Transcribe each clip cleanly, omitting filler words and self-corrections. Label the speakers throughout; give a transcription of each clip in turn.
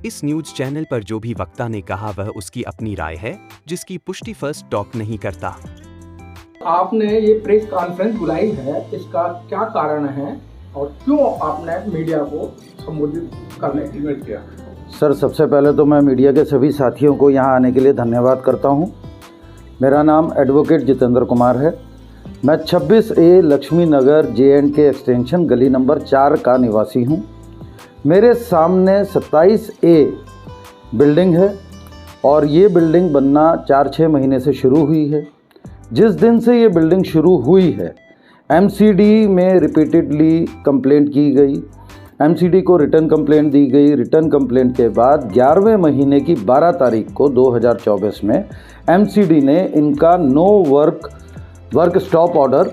Speaker 1: इस news channel पर जो भी वक्ता ने कहा वह उसकी अपनी राय है, जिसकी पुष्टि फर्स्ट टॉक नहीं करता।
Speaker 2: आपने ये प्रेस कॉन्फ्रेंस बुलाई है, इसका क्या कारण है और क्यों आपने मीडिया को संबोधित करने की इन्वाइट किया?
Speaker 3: सर, सबसे पहले तो मैं मीडिया के सभी साथियों को यहाँ आने के लिए धन्यवाद करता हूँ। मेरा नाम एडवोकेट जितेंद्र कुमार है। मैं 26A लक्ष्मी नगर J&K एक्सटेंशन गली नंबर 4 का निवासी हूँ। मेरे सामने 27A बिल्डिंग है और ये बिल्डिंग बनना 4-6 महीने से शुरू हुई है। जिस दिन से ये बिल्डिंग शुरू हुई है, MCD में रिपीटेडली कंप्लेंट की गई, MCD को रिटर्न कंप्लेंट दी गई। रिटर्न कंप्लेंट के बाद 11वें महीने की 12 तारीख को 2024 में MCD ने इनका नो वर्क स्टॉप ऑर्डर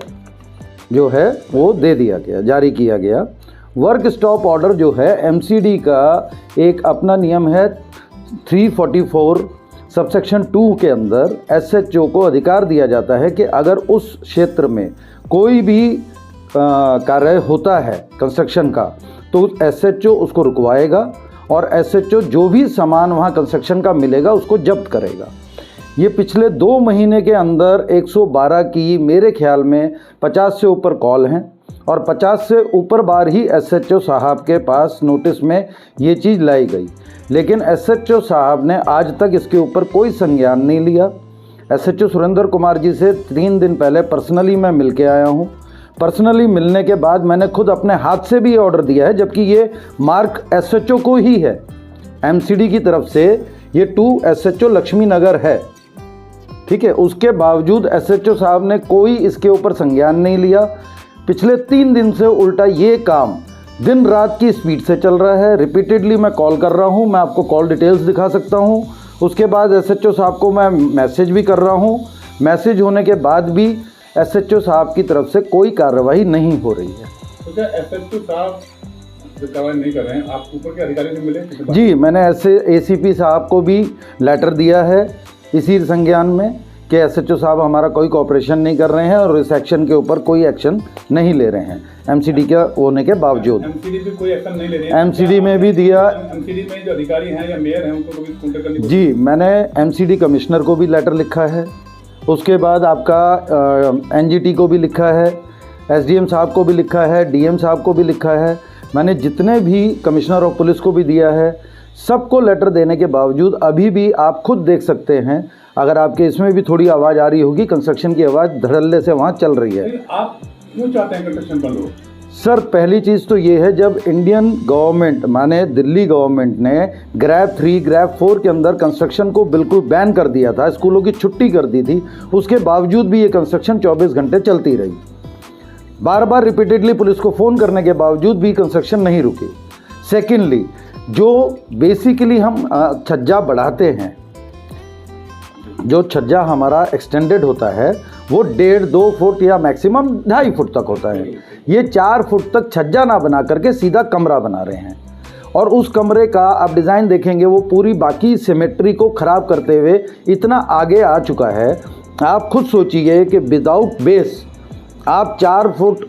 Speaker 3: जो है वो दे दिया गया, जारी किया गया। वर्क स्टॉप ऑर्डर जो है MCD का एक अपना नियम है 344 सबसेक्शन 2 के अंदर SHO को अधिकार दिया जाता है कि अगर उस क्षेत्र में कोई भी कार्य होता है कंस्ट्रक्शन का, तो SHO उसको रुकवाएगा और SHO जो भी सामान वहाँ कंस्ट्रक्शन का मिलेगा उसको जब्त करेगा। ये पिछले 2 महीने के अंदर 112 की मेरे ख्याल में 50 से ऊपर कॉल हैं और 50 से ऊपर बार ही SHO साहब के पास नोटिस में ये चीज़ लाई गई, लेकिन SHO साहब ने आज तक इसके ऊपर कोई संज्ञान नहीं लिया। SHO सुरेंद्र कुमार जी से 3 दिन पहले पर्सनली मैं मिल के आया हूँ। पर्सनली मिलने के बाद मैंने खुद अपने हाथ से भी ये ऑर्डर दिया है, जबकि ये मार्क SHO को ही है। MCD की तरफ से ये 2 SHO लक्ष्मी नगर है, ठीक है। उसके बावजूद SHO साहब ने कोई इसके ऊपर संज्ञान नहीं लिया। पिछले 3 दिन से उल्टा ये काम दिन रात की स्पीड से चल रहा है। रिपीटेडली मैं कॉल कर रहा हूँ, मैं आपको कॉल डिटेल्स दिखा सकता हूँ। उसके बाद SHO साहब को मैं मैसेज भी कर रहा हूँ। मैसेज होने के बाद भी SHO साहब की तरफ से कोई कार्रवाई नहीं हो रही है।
Speaker 4: तो क्या SHO साहब जो कार्रवाई नहीं कर रहे हैं, आप ऊपर के अधिकारी से मिले?
Speaker 3: जी, मैंने ऐसे ACP साहब को भी लेटर दिया है इसी संज्ञान में कि SHO साहब हमारा कोई कोऑपरेशन नहीं कर रहे हैं और इस एक्शन के ऊपर कोई एक्शन नहीं ले रहे हैं MCD का होने के बावजूद।
Speaker 4: MCD पे कोई एक्शन नहीं ले रहे हैं?
Speaker 3: MCD में भी दिया।
Speaker 4: MCD में जो अधिकारी हैं या मेयर हैं उनको भी कांटेक्ट करने की?
Speaker 3: जी, मैंने MCD कमिश्नर को भी लेटर लिखा है। उसके बाद आपका NGT को भी लिखा है, SDM साहब को भी लिखा है, DM साहब को भी लिखा है। मैंने जितने भी कमिश्नर ऑफ पुलिस को भी दिया है, सबको लेटर देने के बावजूद अभी भी आप खुद देख सकते हैं, अगर आपके इसमें भी थोड़ी आवाज़ आ रही होगी, कंस्ट्रक्शन की आवाज़ धड़ल्ले से वहाँ चल रही है।
Speaker 4: आप क्यों चाहते हैं कंस्ट्रक्शन बंद हो?
Speaker 3: सर, पहली चीज़ तो ये है, जब इंडियन गवर्नमेंट माने दिल्ली गवर्नमेंट ने ग्रैब 3 ग्रैब 4 के अंदर कंस्ट्रक्शन को बिल्कुल बैन कर दिया था, स्कूलों की छुट्टी कर दी थी, उसके बावजूद भी ये कंस्ट्रक्शन 24 घंटे चलती रही। बार बार रिपीटेडली पुलिस को फ़ोन करने के बावजूद भी कंस्ट्रक्शन नहीं रुकी। सेकेंडली, जो बेसिकली हम छज्जा बढ़ाते हैं, जो छज्जा हमारा एक्सटेंडेड होता है वो 1.5-2 फुट या मैक्सिमम 2.5 फुट तक होता है। ये 4 फुट तक छज्जा ना बना करके सीधा कमरा बना रहे हैं और उस कमरे का आप डिज़ाइन देखेंगे वो पूरी बाकी सिमेट्री को ख़राब करते हुए इतना आगे आ चुका है। आप खुद सोचिए कि विदाउट बेस आप 4 फुट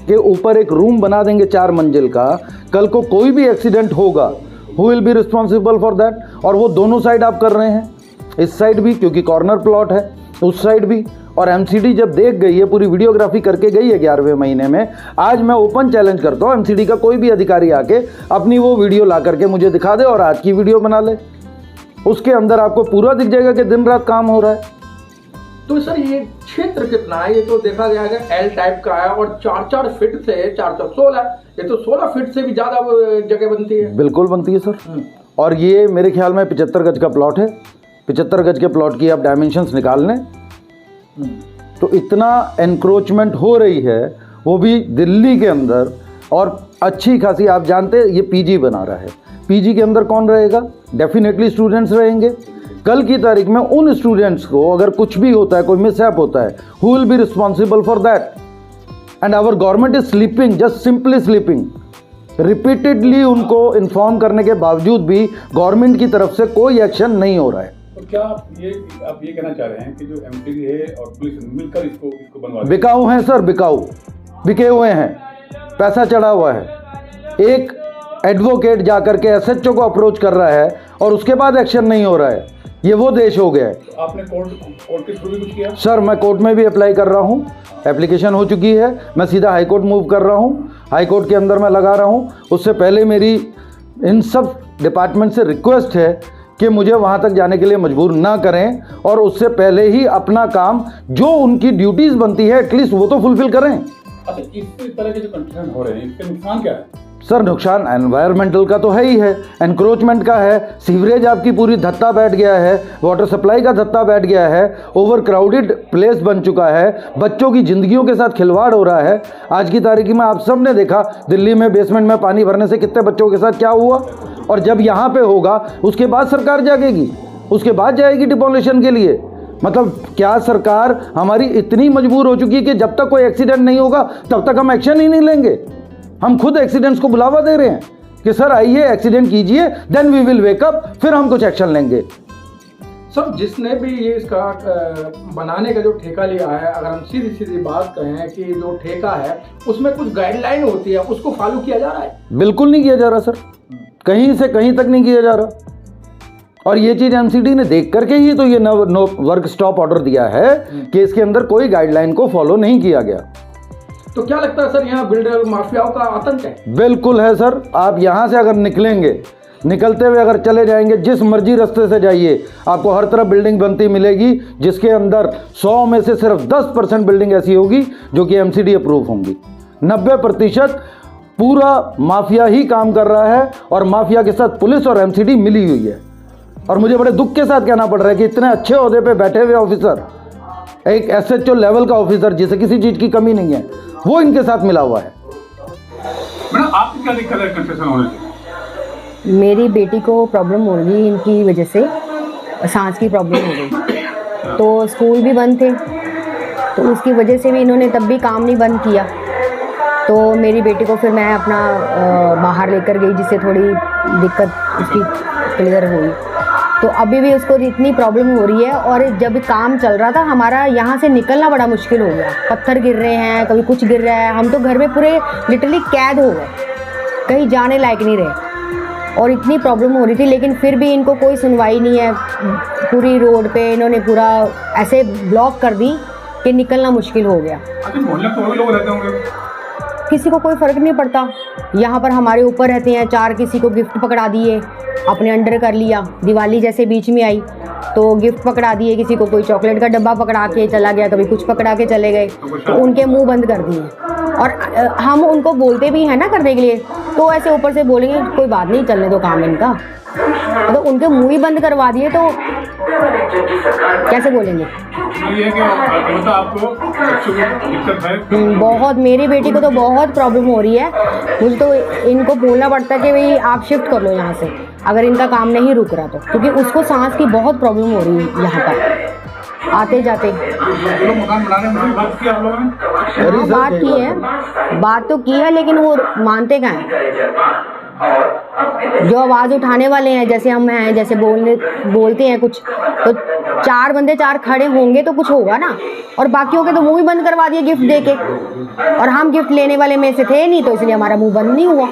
Speaker 3: के ऊपर एक रूम बना देंगे 4 मंजिल का, कल को कोई भी एक्सीडेंट होगा, who will be responsible for that? और वो दोनों साइड आप कर रहे हैं, इस साइड भी क्योंकि कॉर्नर प्लॉट है, उस साइड भी। और MCD जब देख गई है, पूरी वीडियोग्राफी करके गई है 11वें महीने में। आज मैं ओपन चैलेंज करता हूँ, MCD का कोई भी अधिकारी आके अपनी वो वीडियो ला करके मुझे दिखा दे और आज की वीडियो बना ले, उसके अंदर आपको पूरा दिख जाएगा कि दिन रात काम हो रहा है।
Speaker 2: तो सर, ये क्षेत्र कितना है? ये तो देखा गया है L टाइप का है और 4-4 फीट से 416, ये तो 16 फीट से भी ज़्यादा जगह बनती है।
Speaker 3: बिल्कुल बनती है सर। और ये मेरे ख्याल में 75 गज का प्लॉट है। 75 गज के प्लॉट की आप डायमेंशंस निकाल लें तो इतना एनक्रोचमेंट हो रही है, वो भी दिल्ली के अंदर। और अच्छी खासी, आप जानते हैं ये PG बना रहा है, PG के अंदर कौन रहेगा? डेफिनेटली स्टूडेंट्स रहेंगे। कल की तारीख में उन स्टूडेंट्स को अगर कुछ भी होता है, कोई मिसहैप होता है, who will be responsible for that? And our government is sleeping, just simply sleeping. Repeatedly उनको इन्फॉर्म करने के बावजूद भी गवर्नमेंट की तरफ से कोई एक्शन नहीं हो रहा है।
Speaker 4: तो क्या आप ये कहना चाह रहे हैं कि जो MCD है और पुलिस मिलकर इसको बनवा?
Speaker 3: बिकाऊ हैं सर, बिकाऊ, बिके हुए हैं, पैसा चढ़ा हुआ है। एक एडवोकेट जाकर के एसएचओ को अप्रोच कर रहा है और उसके बाद एक्शन नहीं हो रहा है, ये वो देश हो गया है।
Speaker 4: तो आपने कोर्ट के थ्रू भी कुछ किया?
Speaker 3: सर मैं कोर्ट में भी अप्लाई कर रहा हूँ, एप्लीकेशन हो चुकी है, मैं सीधा हाई कोर्ट मूव कर रहा हूँ, हाई कोर्ट के अंदर मैं लगा रहा हूँ। उससे पहले मेरी इन सब डिपार्टमेंट से रिक्वेस्ट है कि मुझे वहाँ तक जाने के लिए मजबूर ना करें और उससे पहले ही अपना काम जो उनकी ड्यूटीज़ बनती है एटलीस्ट वो तो फुलफिल करें।
Speaker 4: अच्छा, इस तरह के जो कंस्ट्रक्शन हो रहे हैं इसके नुकसान क्या है?
Speaker 3: सर नुकसान एनवायरमेंटल का तो है ही है, एनक्रोचमेंट का है, सीवरेज आपकी पूरी धत्ता बैठ गया है, वाटर सप्लाई का धत्ता बैठ गया है, ओवर क्राउडेड प्लेस बन चुका है, बच्चों की ज़िंदगियों के साथ खिलवाड़ हो रहा है। आज की तारीख में आप सब ने देखा दिल्ली में बेसमेंट में पानी भरने से कितने बच्चों के साथ क्या हुआ, और जब यहाँ पे होगा उसके बाद सरकार जागेगी, उसके बाद जाएगी डिमोलिशन के लिए। मतलब क्या सरकार हमारी इतनी मजबूर हो चुकी है कि जब तक कोई एक्सीडेंट नहीं होगा तब तक हम एक्शन ही नहीं लेंगे। हम खुद एक्सीडेंट्स को बुलावा दे रहे हैं कि सर आइए एक्सीडेंट कीजिए, then we will wake up, फिर हम कुछ एक्शन लेंगे।
Speaker 2: सर जिसने भी ये इसका बनाने का जो ठेका लिया है, अगर हम सीधी सीधी बात कहें कि जो ठेका है उसमें कुछ गाइडलाइन होती है, उसको फॉलो किया जा रहा है?
Speaker 3: बिल्कुल नहीं किया जा रहा सर, कहीं से कहीं तक नहीं किया जा रहा। और ये चीज़ एमसीडी ने देख करके ही तो ये नो वर्क स्टॉप ऑर्डर दिया है कि इसके अंदर कोई गाइडलाइन को फॉलो नहीं किया गया।
Speaker 2: तो क्या लगता है सर यहाँ बिल्डर माफियाओं का आतंक है?
Speaker 3: बिल्कुल है सर। आप यहाँ से अगर निकलेंगे, निकलते हुए अगर चले जाएंगे, जिस मर्जी रास्ते से जाइए, आपको हर तरफ बिल्डिंग बनती मिलेगी जिसके अंदर 100 में से सिर्फ 10% बिल्डिंग ऐसी होगी जो कि एमसीडी अप्रूव होंगी। 90% पूरा माफिया ही काम कर रहा है और माफिया के साथ पुलिस और एमसीडी मिली हुई है। और मुझे बड़े दुख के साथ कहना पड़ रहा है कि इतने अच्छे ओहदे पे बैठे हुए ऑफिसर, एक एसएचओ लेवल का ऑफिसर जिसे किसी चीज़ की कमी नहीं है, वो इनके साथ मिला हुआ है।
Speaker 4: मैडम आपको क्या दिक्कत है कंस्ट्रक्शन होने से?
Speaker 5: मेरी बेटी को प्रॉब्लम हो गई इनकी वजह से, सांस की प्रॉब्लम हो गई, तो स्कूल भी बंद थे, तो उसकी वजह से भी इन्होंने तब भी काम नहीं बंद किया। तो मेरी बेटी को फिर मैं अपना बाहर लेकर गई जिससे थोड़ी दिक्कत उसकी क्लियर हुई। तो अभी भी उसको इतनी प्रॉब्लम हो रही है, और जब काम चल रहा था हमारा यहाँ से निकलना बड़ा मुश्किल हो गया। पत्थर गिर रहे हैं, कभी कुछ गिर रहा है, हम तो घर में पूरे लिटरली कैद हो गए, कहीं जाने लायक नहीं रहे, और इतनी प्रॉब्लम हो रही थी। लेकिन फिर भी इनको कोई सुनवाई नहीं है। पूरी रोड पे इन्होंने पूरा ऐसे ब्लॉक कर दी कि निकलना मुश्किल हो गया।
Speaker 4: अच्छा, मोहल्ले में तो और लोग रहते होंगे?
Speaker 5: किसी को कोई फ़र्क नहीं पड़ता। यहाँ पर हमारे ऊपर रहते हैं 4, किसी को गिफ्ट पकड़ा दिए, अपने अंडर कर लिया। दिवाली जैसे बीच में आई तो गिफ्ट पकड़ा दिए, किसी को कोई चॉकलेट का डब्बा पकड़ा के चला गया, कभी कुछ पकड़ा के चले गए, तो उनके मुंह बंद कर दिए। और हम उनको बोलते भी हैं ना करने के लिए, तो ऐसे ऊपर से बोलेंगे कोई बात नहीं, चलने दो काम इनका, तो उनके मुंह ही बंद करवा दिए, तो कैसे बोलेंगे?
Speaker 4: ये है कि आपको दिक्कत है?
Speaker 5: बहुत, मेरी बेटी को तो बहुत प्रॉब्लम हो रही है। मुझे तो इनको बोलना पड़ता है कि भाई आप शिफ्ट कर लो यहाँ से, अगर इनका काम नहीं रुक रहा तो, क्योंकि उसको सांस की बहुत प्रॉब्लम हो रही है यहाँ पर आते जाते।
Speaker 4: मकान बनाने में बात की आप लोगों ने?
Speaker 5: हाँ, बात की है, बात तो की है, लेकिन वो मानते कहाँ हैं। जो आवाज़ उठाने वाले हैं, जैसे हम हैं, जैसे बोलते हैं कुछ, तो 4 बंदे 4 खड़े होंगे तो कुछ होगा ना, और बाकियों के तो मुंह ही बंद करवा दिए गिफ्ट देके, और हम गिफ्ट लेने वाले में से थे नहीं, तो इसलिए हमारा मुंह बंद नहीं हुआ।